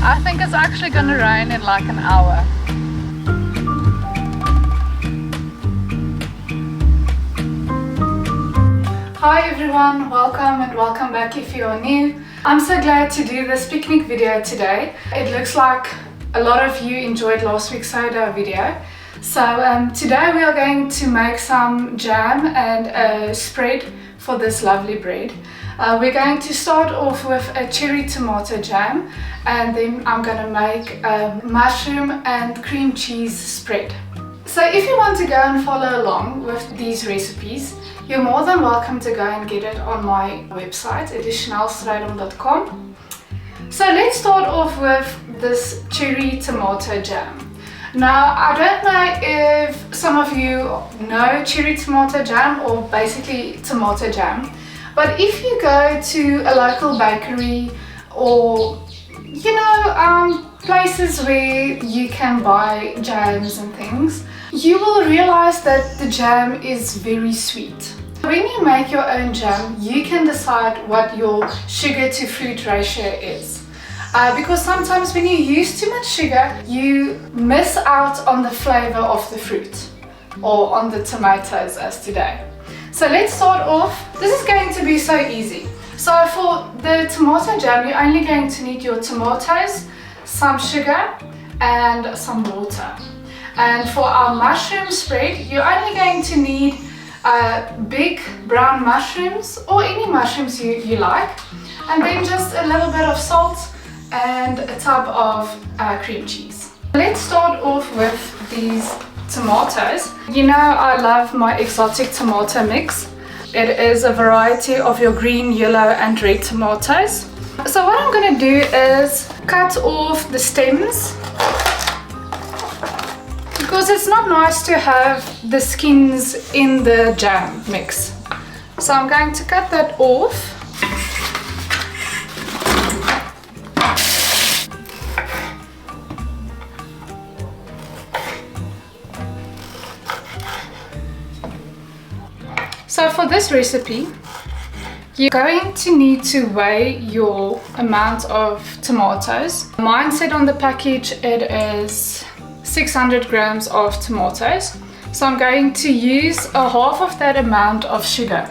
I think it's actually gonna rain in like an hour. Hi everyone, welcome and welcome back if you are new. I'm so glad to do this picnic video today. It looks like a lot of you enjoyed last week's sourdough video. So today we are going to make some jam and a spread for this lovely bread. We're going to start off with a cherry tomato jam, and then I'm going to make a mushroom and cream cheese spread. So if you want to go and follow along with these recipes, you're more than welcome to go and get it on my website. It is chanelle.strydom.com. So let's start off with this cherry tomato jam. Now, I don't know if some of you know cherry tomato jam or basically tomato jam, but if you go to a local bakery or places where you can buy jams and things, you will realize that the jam is very sweet. When you make your own jam, you can decide what your sugar to fruit ratio is. Because sometimes when you use too much sugar, you miss out on the flavor of the fruit or on the tomatoes as today. So let's start off. This is going to be so easy. So for the tomato jam, you're only going to need your tomatoes, some sugar and some water. And for our mushroom spread, you're only going to need big brown mushrooms or any mushrooms you like, and then just a little bit of salt and a tub of cream cheese. Let's start off with these tomatoes. You know I love my exotic tomato mix. It is a variety of your green, yellow and red tomatoes. So what I'm going to do is cut off the stems, because it's not nice to have the skins in the jam mix. So I'm going to cut that off. So for this recipe, you're going to need to weigh your amount of tomatoes. Mine said on the package it is 600 grams of tomatoes. So I'm going to use a half of that amount of sugar.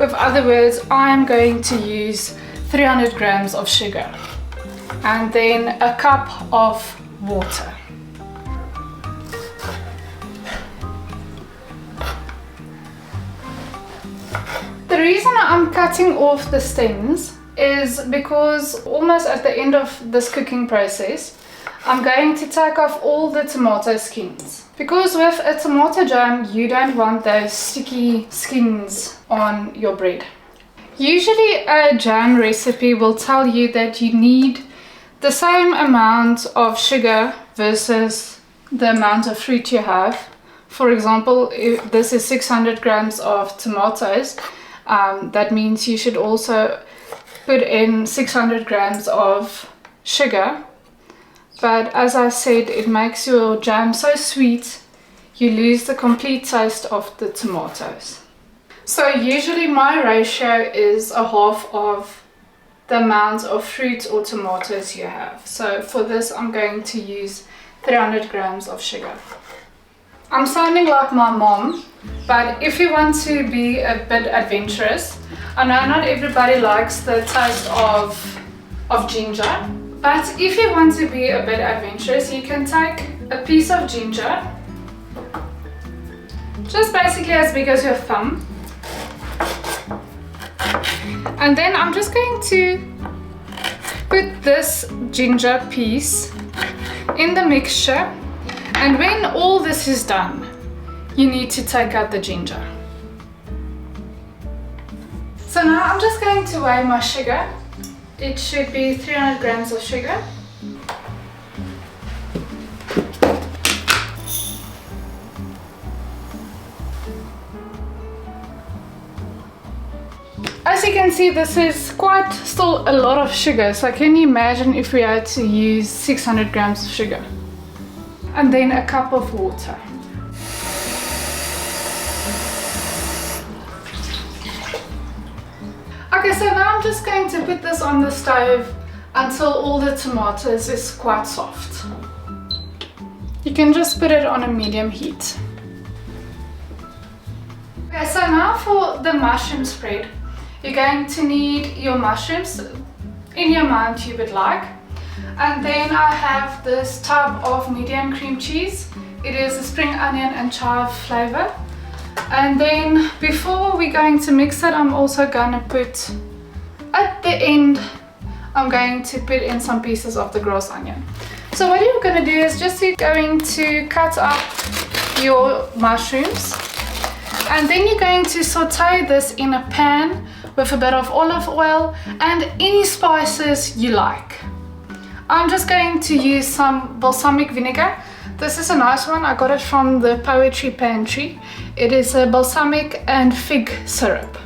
With other words, I'm going to use 300 grams of sugar and then a cup of water. The reason I'm cutting off the stems is because almost at the end of this cooking process, I'm going to take off all the tomato skins. Because with a tomato jam, you don't want those sticky skins on your bread. Usually a jam recipe will tell you that you need the same amount of sugar versus the amount of fruit you have. For example, if this is 600 grams of tomatoes, that means you should also put in 600 grams of sugar. But as I said, it makes your jam so sweet, you lose the complete taste of the tomatoes. So usually my ratio is a half of the amount of fruit or tomatoes you have. So for this, I'm going to use 300 grams of sugar. I'm sounding like my mom, but if you want to be a bit adventurous, I know not everybody likes the taste of ginger, but if you want to be a bit adventurous, you can take a piece of ginger, just basically as big as your thumb, and then I'm just going to put this ginger piece in the mixture. And when all this is done, you need to take out the ginger. So now I'm just going to weigh my sugar. It should be 300 grams of sugar. As you can see, this is quite still a lot of sugar. So can you imagine if we had to use 600 grams of sugar? And then a cup of water. Okay, so now I'm just going to put this on the stove until all the tomatoes is quite soft. You can just put it on a medium heat. Okay, so now for the mushroom spread, you're going to need your mushrooms in your amount you would like. And then I have this tub of medium cream cheese. It is a spring onion and chive flavor. And then before we're going to mix it, I'm also going to put, at the end, I'm going to put in some pieces of the gross onion. So what you're going to do is just you're going to cut up your mushrooms. And then you're going to saute this in a pan with a bit of olive oil and any spices you like. I'm just going to use some balsamic vinegar. This is a nice one. I got it from the Poetry Pantry. It is a balsamic and fig syrup.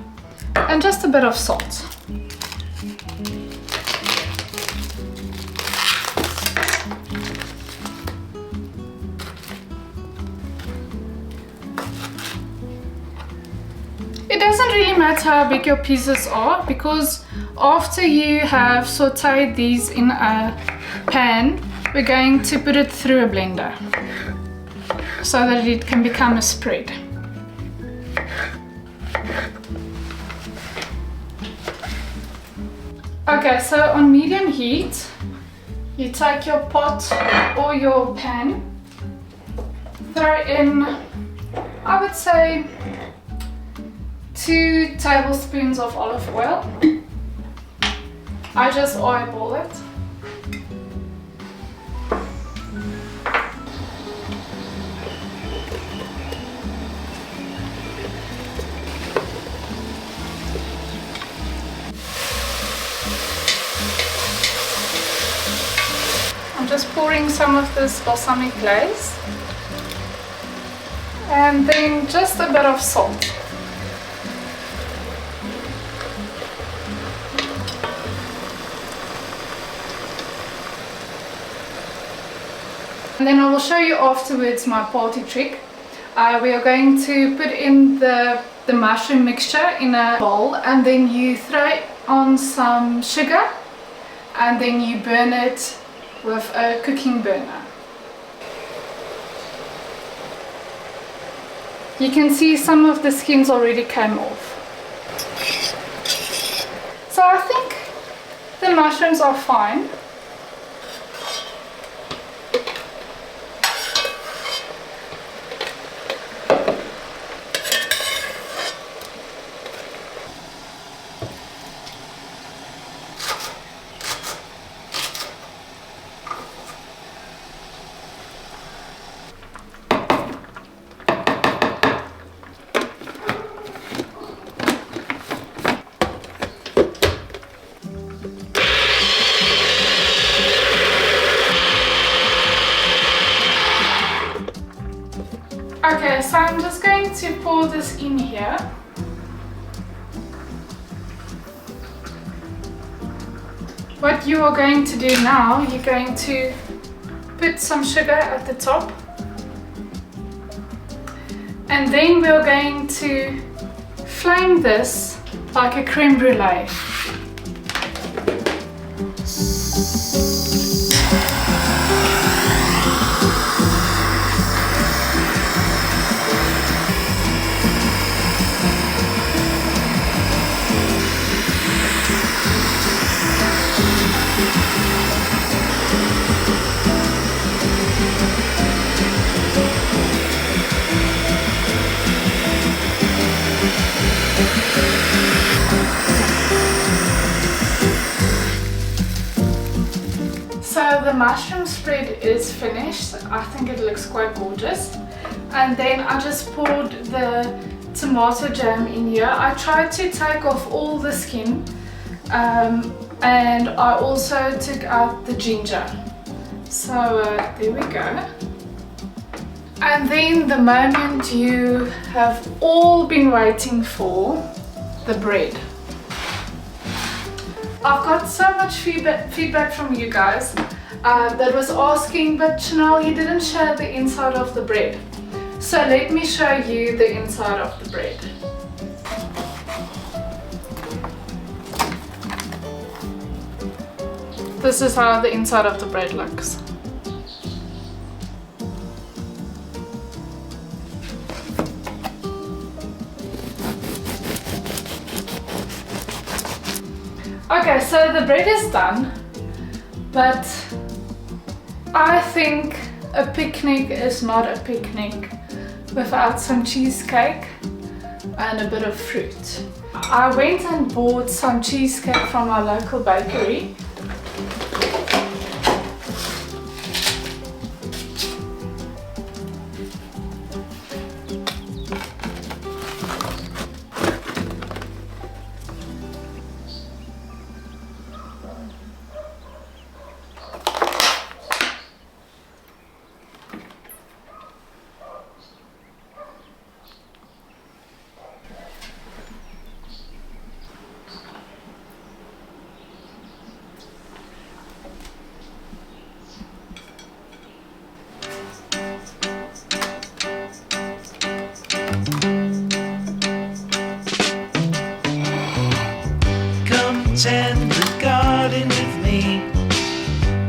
And just a bit of salt. It doesn't really matter how big your pieces are, because after you have sauteed these in a pan, we're going to put it through a blender so that it can become a spread. Okay, so on medium heat, you take your pot or your pan, throw in, I would say, 2 tablespoons of olive oil. I just eyeball it. I'm just pouring some of this balsamic glaze and then just a bit of salt. And then I will show you afterwards my party trick. We are going to put in the mushroom mixture in a bowl, and then you throw on some sugar and then you burn it with a cooking burner. You can see some of the skins already came off. So I think the mushrooms are fine. Okay, so I'm just going to pour this in here. What you are going to do now, you're going to put some sugar at the top, and then we're going to flame this like a creme brulee. So the mushroom spread is finished. I think it looks quite gorgeous. And then I just poured the tomato jam in here. I tried to take off all the skin, and I also took out the ginger. So there we go. And then the moment you have all been waiting for, the bread. I've got so much feedback from you guys that was asking, but Chanelle, you didn't show the inside of the bread. So let me show you the inside of the bread. This is how the inside of the bread looks. Okay, so the bread is done, but I think a picnic is not a picnic without some cheesecake and a bit of fruit. I went and bought some cheesecake from our local bakery. Tend the garden with me.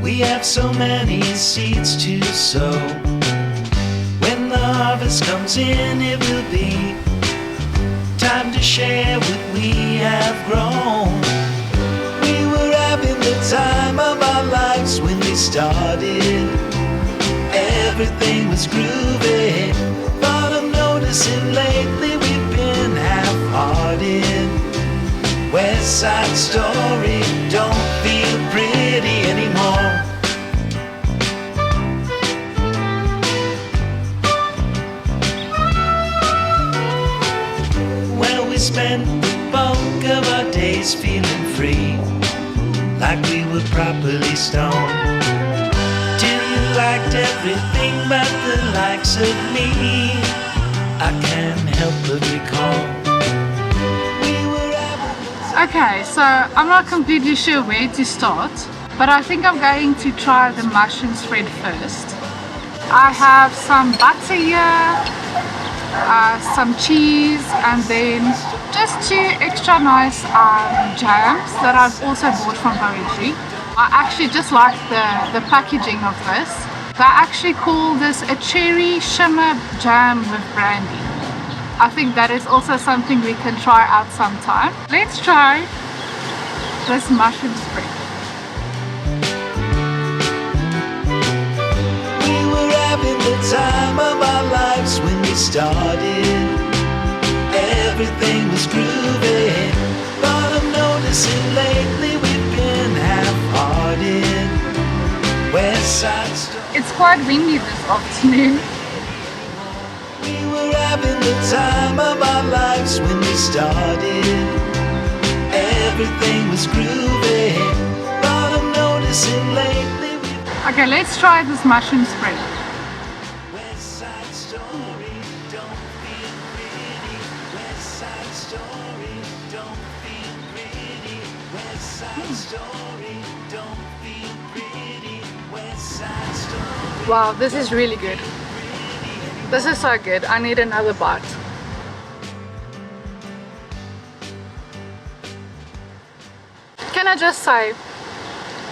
We have so many seeds to sow. When the harvest comes in, it will be time to share what we have grown. We were having the time of our lives when we started. Everything was groovy, but I'm noticing lately we've been half-hearted. West Side Story don't feel pretty anymore. Well, we spent the bulk of our days feeling free, like we were properly stoned, till you liked everything but the likes of me. I can't help but recall. Okay, so I'm not completely sure where to start, but I think I'm going to try the mushroom spread first. I have some butter here, some cheese, and then just two extra nice jams that I've also bought from Poetry. I actually just like the packaging of this. They actually call this a cherry shimmer jam with brandy. I think that is also something we can try out sometime. Let's try this mushroom spread. We were having the time of our lives when we started. Everything was groovy, but I'm noticing lately we've been half-hearted. West Side Story. It's quite windy this afternoon. We were having the time of our lives when we started. Everything was groovy, but I'm noticing lately Okay, let's try this mushroom spread. West Side Story don't feel pretty. West Side Story don't feel pretty. West Side Story don't feel pretty. West Side Story. Wow, this is really good. This is so good. I need another bite. Can I just say,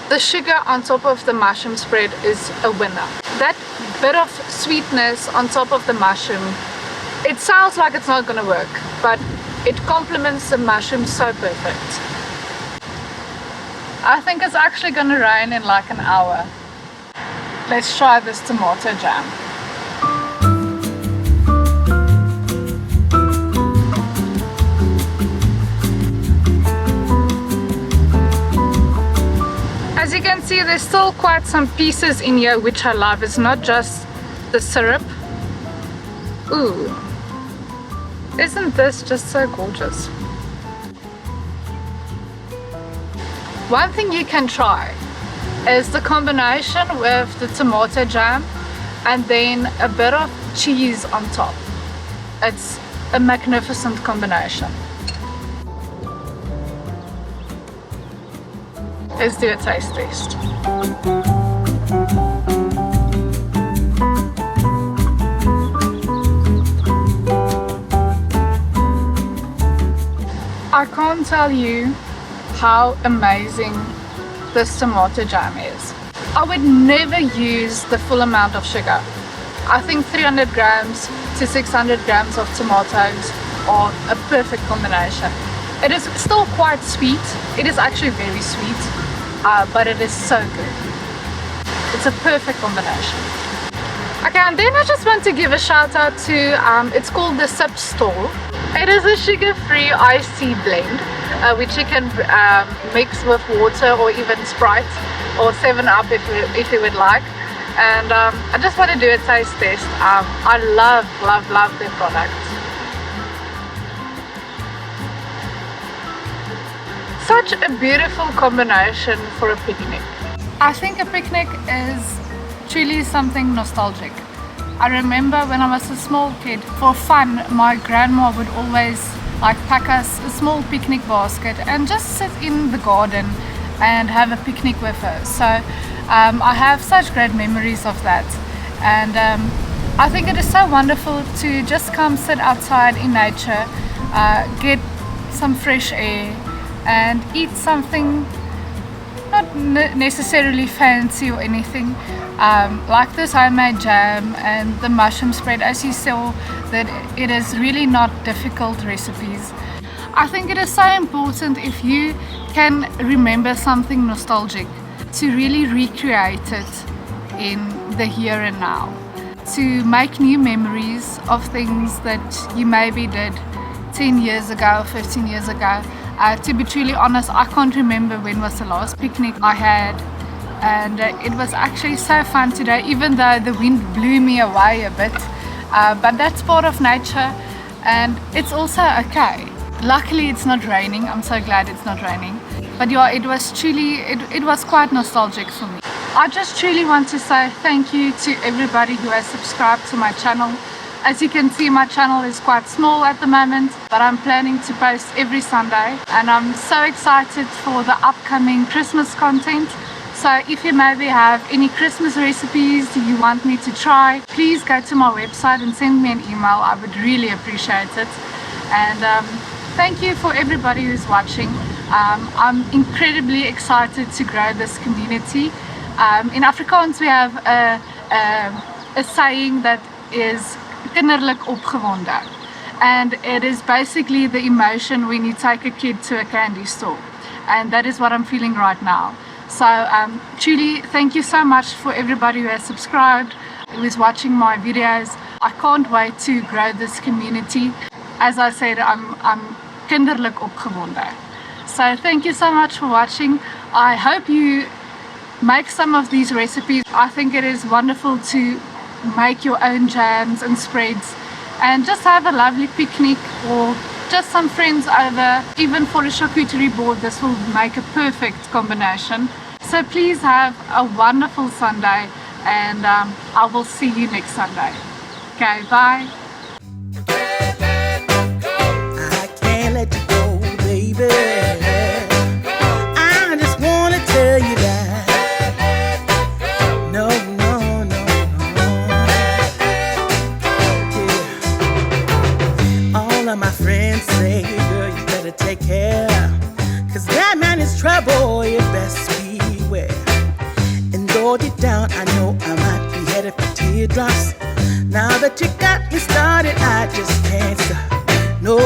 the sugar on top of the mushroom spread is a winner. That bit of sweetness on top of the mushroom, it sounds like it's not gonna work, but it complements the mushroom so perfect. I think it's actually gonna rain in like an hour. Let's try this tomato jam. As you can see, there's still quite some pieces in here which I love. It's not just the syrup. Ooh, isn't this just so gorgeous? One thing you can try is the combination with the tomato jam and then a bit of cheese on top. It's a magnificent combination. Let's do a taste test. I can't tell you how amazing this tomato jam is. I would never use the full amount of sugar. I think 300 grams to 600 grams of tomatoes are a perfect combination. It is still quite sweet. It is actually very sweet, but it is so good. It's a perfect combination. Okay, and then I just want to give a shout out to, it's called the Sip Store. It is a sugar-free iced tea blend, which you can mix with water or even Sprite or 7-Up if you would like. And I just want to do a taste test. I love their product. Such a beautiful combination for a picnic. I think a picnic is truly something nostalgic. I remember when I was a small kid, for fun, my grandma would always pack us a small picnic basket and just sit in the garden and have a picnic with her. So I have such great memories of that, and I think it is so wonderful to just come sit outside in nature, get some fresh air and eat something not necessarily fancy or anything, like this homemade jam and the mushroom spread. As you saw, that it is really not difficult recipes. I think it is so important, if you can remember something nostalgic, to really recreate it in the here and now, to make new memories of things that you maybe did 10 years ago, 15 years ago. To be truly honest, I can't remember when was the last picnic I had, and it was actually so fun today, even though the wind blew me away a bit, but that's part of nature and it's also okay. Luckily it's not raining. I'm so glad it's not raining. But yeah, it was truly, it was quite nostalgic for me. I just truly want to say thank you to everybody who has subscribed to my channel. As you can see, my channel is quite small at the moment, but I'm planning to post every Sunday, and I'm so excited for the upcoming Christmas content. So if you maybe have any Christmas recipes you want me to try, please go to my website and send me an email. I would really appreciate it. And thank you for everybody who's watching. I'm incredibly excited to grow this community. In Afrikaans we have a saying that is kinderlik opgewonde, and it is basically the emotion when you take a kid to a candy store, and that is what I'm feeling right now. So truly thank you so much for everybody who has subscribed, who is watching my videos. I can't wait to grow this community. As I said, I'm kinderlik opgewonde. So thank you so much for watching. I hope you make some of these recipes. I think it is wonderful to make your own jams and spreads and just have a lovely picnic, or just some friends over. Even for a charcuterie board, this will make a perfect combination. So please have a wonderful Sunday, and I will see you next Sunday. Okay, bye. I can't let you go, baby. I just want to tell you that. No. Yeah. All of my friends say, girl, you better take care, 'cause that man is trouble, you best beware. And though deep down I know I might be headed for teardrops, now that you got me started, I just can't stop. No.